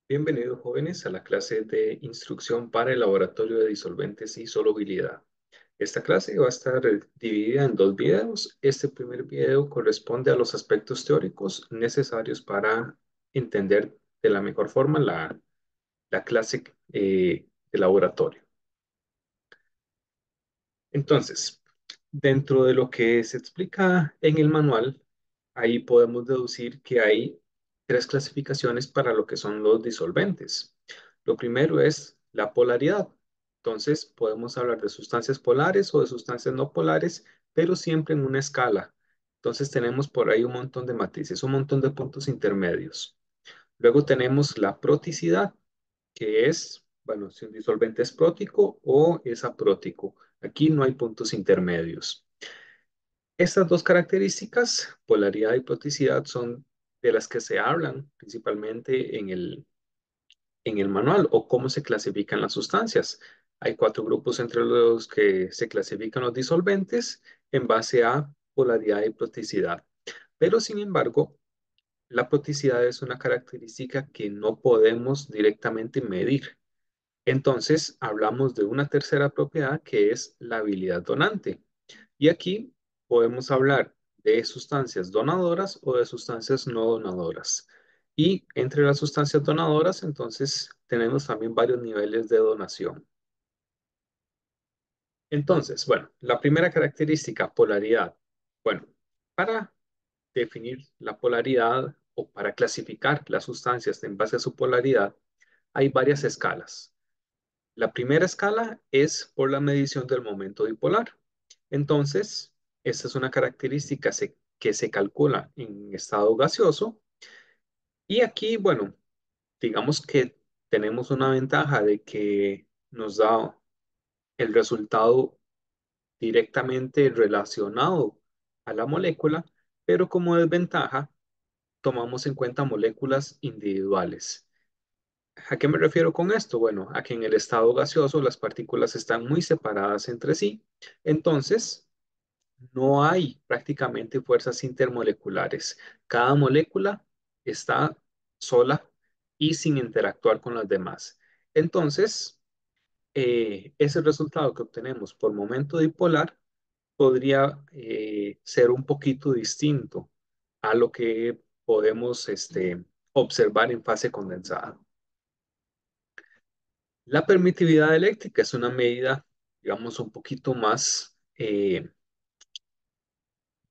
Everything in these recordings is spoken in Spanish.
Bienvenidos jóvenes a la clase de instrucción para el laboratorio de disolventes y solubilidad. Esta clase va a estar dividida en dos videos. Este primer video corresponde a los aspectos teóricos necesarios para entender de la mejor forma la clase de laboratorio. Entonces, dentro de lo que se explica en el manual, ahí podemos deducir que hay tres clasificaciones para lo que son los disolventes. Lo primero es la polaridad. Entonces, podemos hablar de sustancias polares o de sustancias no polares, pero siempre en una escala. Entonces, tenemos por ahí un montón de matices, un montón de puntos intermedios. Luego tenemos la proticidad, que es, bueno, si un disolvente es prótico o es aprótico. Aquí no hay puntos intermedios. Estas dos características, polaridad y proticidad, son de las que se hablan principalmente en el manual o cómo se clasifican las sustancias. Hay cuatro grupos entre los que se clasifican los disolventes en base a polaridad y proticidad. Pero sin embargo, la proticidad es una característica que no podemos directamente medir. Entonces, hablamos de una tercera propiedad que es la habilidad donante. Y aquí podemos hablar de sustancias donadoras o de sustancias no donadoras. Y entre las sustancias donadoras, entonces, tenemos también varios niveles de donación. Entonces, bueno, la primera característica, polaridad. Bueno, para definir la polaridad o para clasificar las sustancias en base a su polaridad, hay varias escalas. La primera escala es por la medición del momento dipolar. Entonces, esta es una característica que se calcula en estado gaseoso. Y aquí, bueno, digamos que tenemos una ventaja de que nos da el resultado directamente relacionado a la molécula, pero como desventaja, tomamos en cuenta moléculas individuales. ¿A qué me refiero con esto? Bueno, a que en el estado gaseoso las partículas están muy separadas entre sí, entonces no hay prácticamente fuerzas intermoleculares. Cada molécula está sola y sin interactuar con las demás. Entonces, ese resultado que obtenemos por momento dipolar podría ser un poquito distinto a lo que podemos observar en fase condensada. La permitividad eléctrica es una medida, digamos, un poquito más,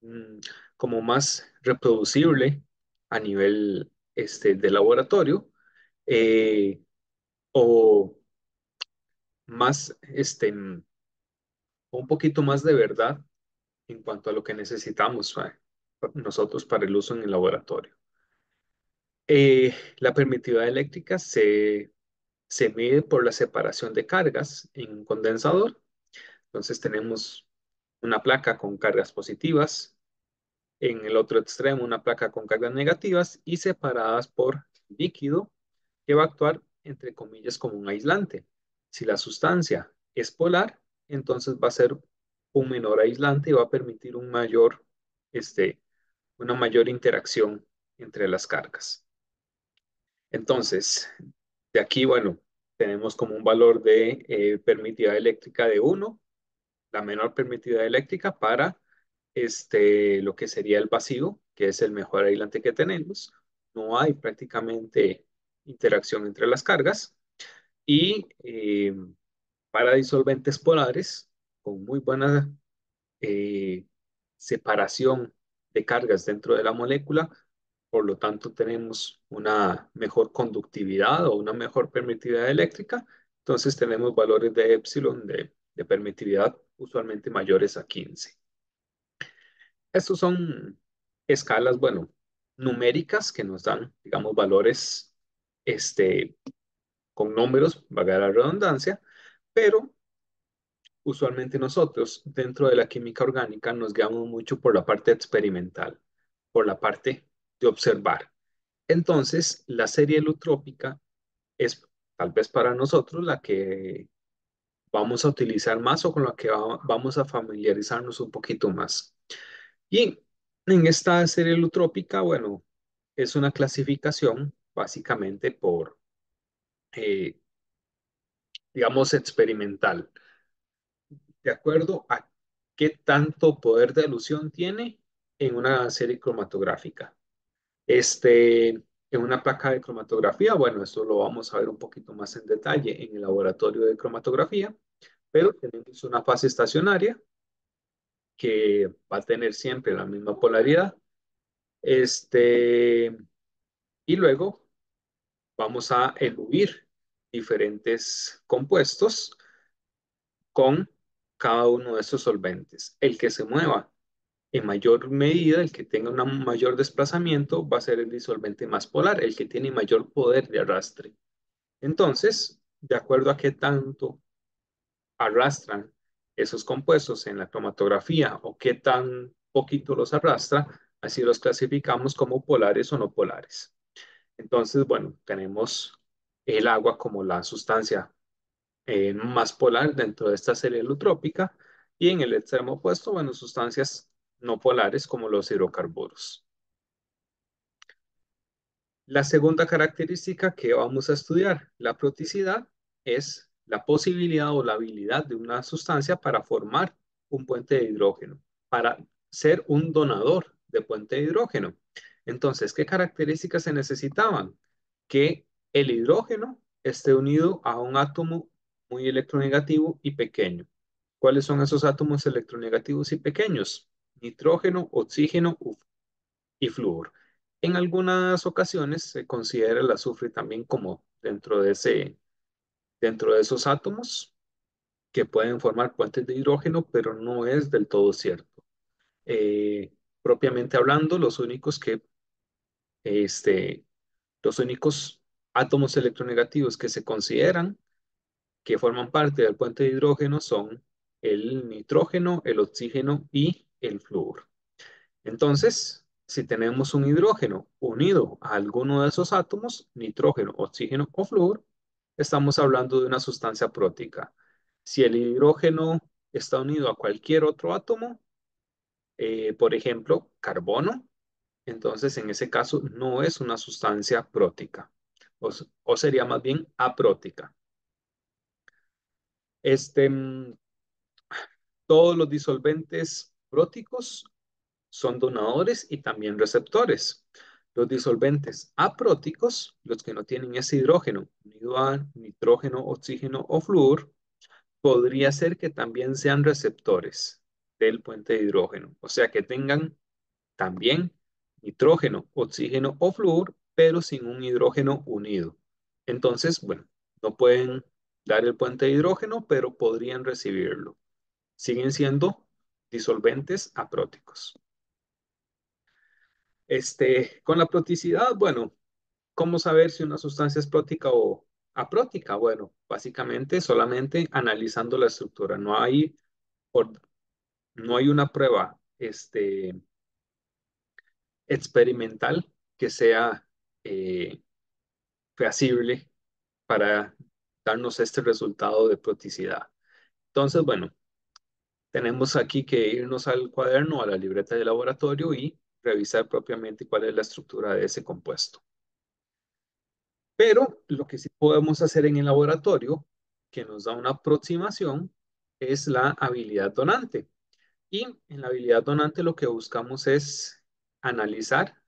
mm, como más reproducible a nivel de laboratorio, eh, o más, un poquito más de verdad en cuanto a lo que necesitamos, nosotros para el uso en el laboratorio. La permitividad eléctrica se mide por la separación de cargas en un condensador. Entonces tenemos una placa con cargas positivas, en el otro extremo una placa con cargas negativas y separadas por líquido que va a actuar entre comillas como un aislante. Si la sustancia es polar, entonces va a ser un menor aislante y va a permitir este, una mayor interacción entre las cargas. Entonces, de aquí, bueno, tenemos como un valor de permitividad eléctrica de 1, la menor permitida eléctrica para lo que sería el vacío, que es el mejor aislante que tenemos. No hay prácticamente interacción entre las cargas. Y para disolventes polares, con muy buena eh, separación de cargas dentro de la molécula, por lo tanto tenemos una mejor conductividad o una mejor permitividad eléctrica. Entonces tenemos valores de epsilon de permitividad usualmente mayores a 15. Estos son escalas, bueno, numéricas que nos dan, digamos, valores con números, valga la redundancia, pero usualmente nosotros dentro de la química orgánica nos guiamos mucho por la parte experimental, por la parte de observar. Entonces, la serie alotrópica es tal vez para nosotros la que vamos a utilizar más o con la que vamos a familiarizarnos un poquito más. Y en esta serie alotrópica, bueno, es una clasificación básicamente por eh, digamos, experimental, de acuerdo a qué tanto poder de alusión tiene en una serie cromatográfica. En una placa de cromatografía, bueno, esto lo vamos a ver un poquito más en detalle en el laboratorio de cromatografía, pero tenemos una fase estacionaria que va a tener siempre la misma polaridad. Este, y luego vamos a eluir diferentes compuestos con cada uno de estos solventes. El que se mueva en mayor medida, el que tenga un mayor desplazamiento, va a ser el disolvente más polar, el que tiene mayor poder de arrastre. Entonces, de acuerdo a qué tanto arrastran esos compuestos en la cromatografía o qué tan poquito los arrastra, así los clasificamos como polares o no polares. Entonces, bueno, tenemos el agua como la sustancia más polar dentro de esta serie alotrópica y en el extremo opuesto, bueno, sustancias no polares como los hidrocarburos. La segunda característica que vamos a estudiar, la proticidad, es la posibilidad o la habilidad de una sustancia para formar un puente de hidrógeno, para ser un donador de puente de hidrógeno. Entonces, ¿qué características se necesitaban? Que el hidrógeno esté unido a un átomo muy electronegativo y pequeño. ¿Cuáles son esos átomos electronegativos y pequeños? Nitrógeno, oxígeno y flúor. En algunas ocasiones se considera el azufre también como dentro de esos átomos que pueden formar puentes de hidrógeno, pero no es del todo cierto. Eh, Propiamente hablando, este, los únicos átomos electronegativos que se consideran que forman parte del puente de hidrógeno son el nitrógeno, el oxígeno y el flúor. Entonces, si tenemos un hidrógeno unido a alguno de esos átomos, nitrógeno, oxígeno o flúor, estamos hablando de una sustancia prótica. Si el hidrógeno está unido a cualquier otro átomo, por ejemplo, carbono, entonces en ese caso no es una sustancia prótica, o sería más bien aprótica. Este, mm, todos los disolventes próticos son donadores y también receptores. Los disolventes apróticos, los que no tienen ese hidrógeno unido a nitrógeno, oxígeno o flúor, podría ser que también sean receptores del puente de hidrógeno, o sea que tengan también nitrógeno, oxígeno o flúor, pero sin un hidrógeno unido. Entonces, bueno, no pueden dar el puente de hidrógeno, pero podrían recibirlo. Siguen siendo disolventes apróticos. Con la proticidad, bueno, ¿cómo saber si una sustancia es prótica o aprótica? Bueno, básicamente solamente analizando la estructura. Por- no hay una prueba, experimental que sea eh, feasible para darnos este resultado de proticidad. Entonces, bueno, tenemos aquí que irnos al cuaderno, a la libreta de laboratorio y revisar propiamente cuál es la estructura de ese compuesto. Pero lo que sí podemos hacer en el laboratorio, que nos da una aproximación, es la habilidad donante. Y en la habilidad donante lo que buscamos es analizar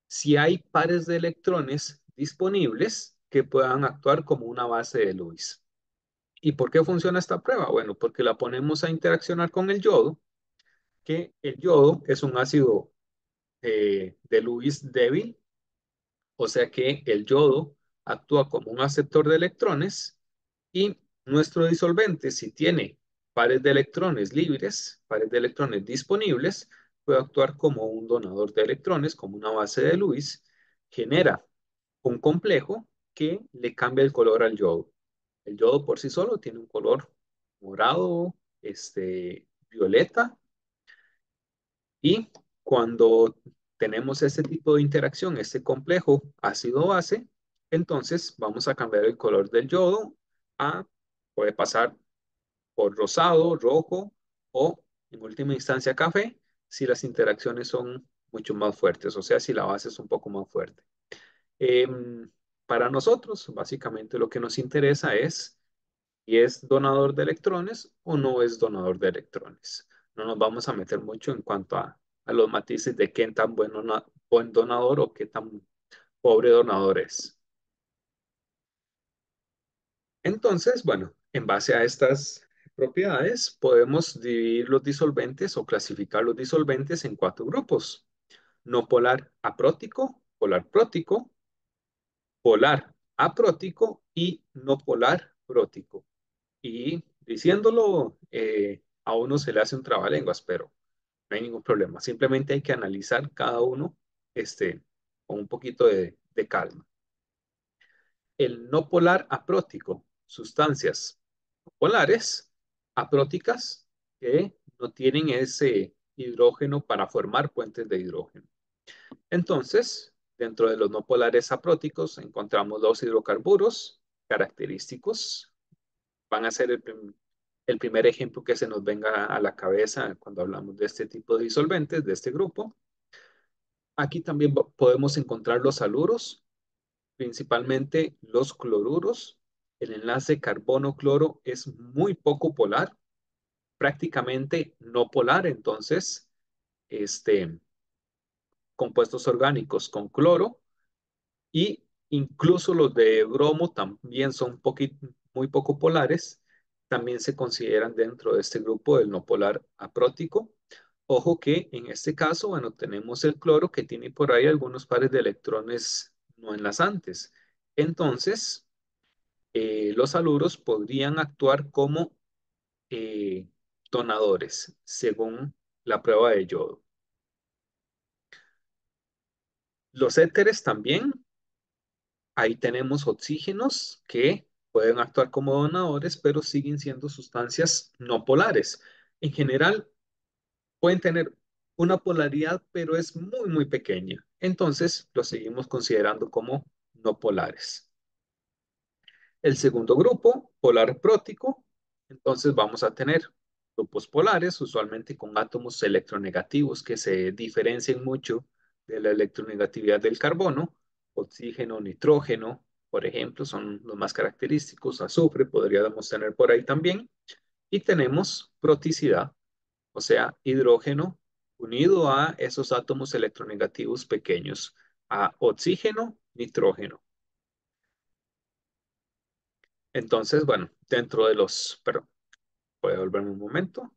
si hay pares de electrones disponibles que puedan actuar como una base de Lewis. ¿Y por qué funciona esta prueba? Bueno, porque la ponemos a interaccionar con el yodo, que el yodo es un ácido de Lewis débil, o sea que el yodo actúa como un aceptor de electrones y nuestro disolvente, si tiene pares de electrones libres, pares de electrones disponibles, puede actuar como un donador de electrones, como una base de Lewis, genera un complejo que le cambia el color al yodo. El yodo por sí solo tiene un color morado, violeta, y cuando tenemos este tipo de interacción, este complejo ácido-base, entonces vamos a cambiar el color del yodo a, puede pasar por rosado, rojo o en última instancia café, si las interacciones son mucho más fuertes, o sea, si la base es un poco más fuerte. Para nosotros, básicamente lo que nos interesa es si es donador de electrones o no es donador de electrones. No nos vamos a meter mucho en cuanto a los matices de qué tan buen donador o qué tan pobre donador es. Entonces, bueno, en base a estas propiedades, podemos dividir los disolventes o clasificar los disolventes en cuatro grupos: no polar aprótico, polar prótico, polar aprótico y no polar prótico. Y diciéndolo, a uno se le hace un trabalenguas, pero no hay ningún problema. Simplemente hay que analizar cada uno con un poquito de calma. El no polar aprótico, sustancias polares, apróticas, que no tienen ese hidrógeno para formar puentes de hidrógeno. Entonces, dentro de los no polares apróticos encontramos dos hidrocarburos característicos. Van a ser el primer ejemplo que se nos venga a la cabeza cuando hablamos de este tipo de disolventes, de este grupo. Aquí también podemos encontrar los haluros, principalmente los cloruros. El enlace carbono-cloro es muy poco polar, prácticamente no polar. Entonces, este, compuestos orgánicos con cloro y incluso los de bromo también son muy poco polares, también se consideran dentro de este grupo del no polar aprótico. Ojo que en este caso, bueno, tenemos el cloro que tiene por ahí algunos pares de electrones no enlazantes. Entonces, los haluros podrían actuar como eh, donadores, según la prueba de yodo. Los éteres también, ahí tenemos oxígenos que pueden actuar como donadores, pero siguen siendo sustancias no polares. En general, pueden tener una polaridad, pero es muy, muy pequeña. Entonces, los seguimos considerando como no polares. El segundo grupo, polar prótico, entonces vamos a tener grupos polares, usualmente con átomos electronegativos que se diferencian mucho de la electronegatividad del carbono. Oxígeno, nitrógeno, por ejemplo, son los más característicos. Azufre podríamos tener por ahí también. Y tenemos proticidad, o sea, hidrógeno unido a esos átomos electronegativos pequeños, a oxígeno, nitrógeno. Entonces, bueno, perdón, voy a volverme un momento.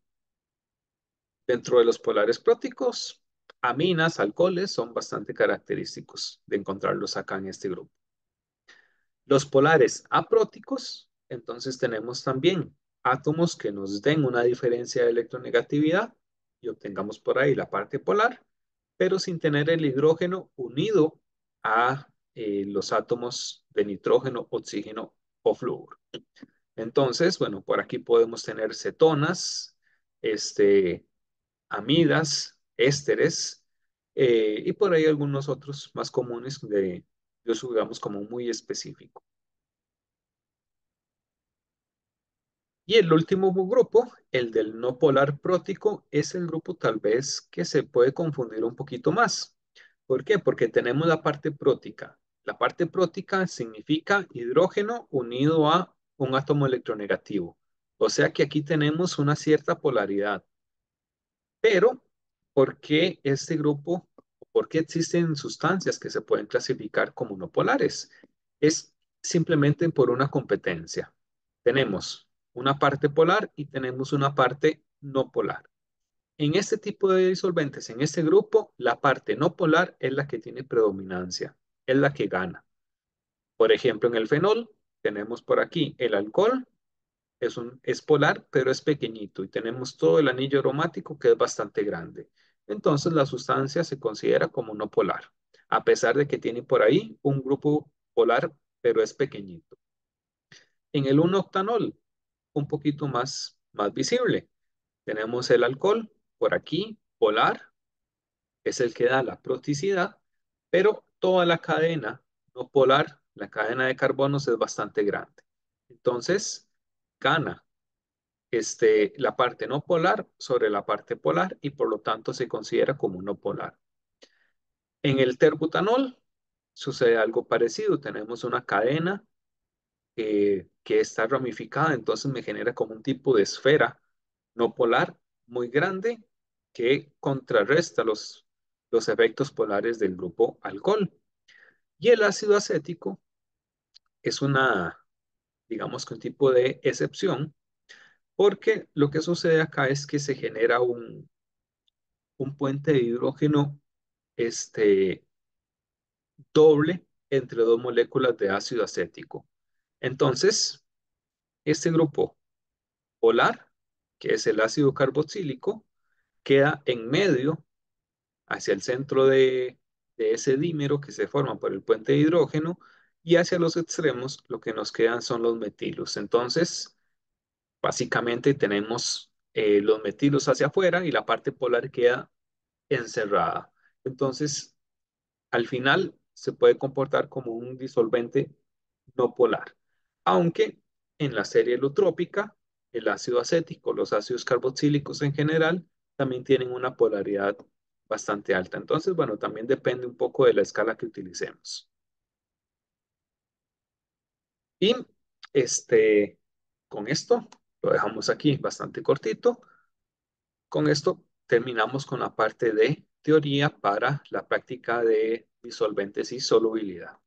Dentro de los polares próticos, aminas, alcoholes son bastante característicos de encontrarlos acá en este grupo. Los polares apróticos, entonces tenemos también átomos que nos den una diferencia de electronegatividad y obtengamos por ahí la parte polar, pero sin tener el hidrógeno unido a los átomos de nitrógeno, oxígeno o flúor. Entonces, bueno, por aquí podemos tener cetonas, este, amidas, ésteres, y por ahí algunos otros más comunes de uso, digamos, como muy específico. Y el último grupo, el del no polar prótico, es el grupo tal vez que se puede confundir un poquito más. ¿Por qué? Porque tenemos la parte prótica. La parte prótica significa hidrógeno unido a un átomo electronegativo. O sea que aquí tenemos una cierta polaridad. Pero, ¿por qué este grupo, por qué existen sustancias que se pueden clasificar como no polares? Es simplemente por una competencia. Tenemos una parte polar y tenemos una parte no polar. En este tipo de disolventes, en este grupo, la parte no polar es la que tiene predominancia, es la que gana. Por ejemplo, en el fenol tenemos por aquí el alcohol, es polar, pero es pequeñito y tenemos todo el anillo aromático que es bastante grande. Entonces la sustancia se considera como no polar, a pesar de que tiene por ahí un grupo polar, pero es pequeñito. En el 1-octanol, un poquito más visible, tenemos el alcohol por aquí, polar, es el que da la proticidad, pero toda la cadena no polar, la cadena de carbonos es bastante grande. Entonces, gana la parte no polar sobre la parte polar y por lo tanto se considera como no polar. En el terbutanol sucede algo parecido. Tenemos una cadena que está ramificada, entonces me genera como un tipo de esfera no polar muy grande que contrarresta los efectos polares del grupo alcohol. Y el ácido acético es digamos que un tipo de excepción, porque lo que sucede acá es que se genera un puente de hidrógeno este, doble entre dos moléculas de ácido acético. Entonces, este grupo polar, que es el ácido carboxílico, queda en medio, hacia el centro de ese dímero que se forma por el puente de hidrógeno, y hacia los extremos lo que nos quedan son los metilos. Entonces, básicamente tenemos los metilos hacia afuera y la parte polar queda encerrada. Entonces, al final se puede comportar como un disolvente no polar, aunque en la serie alotrópica, el ácido acético, los ácidos carboxílicos en general, también tienen una polaridad bastante alta. Entonces, bueno, también depende un poco de la escala que utilicemos. Y este, con esto lo dejamos aquí bastante cortito. Con esto terminamos con la parte de teoría para la práctica de disolventes y solubilidad.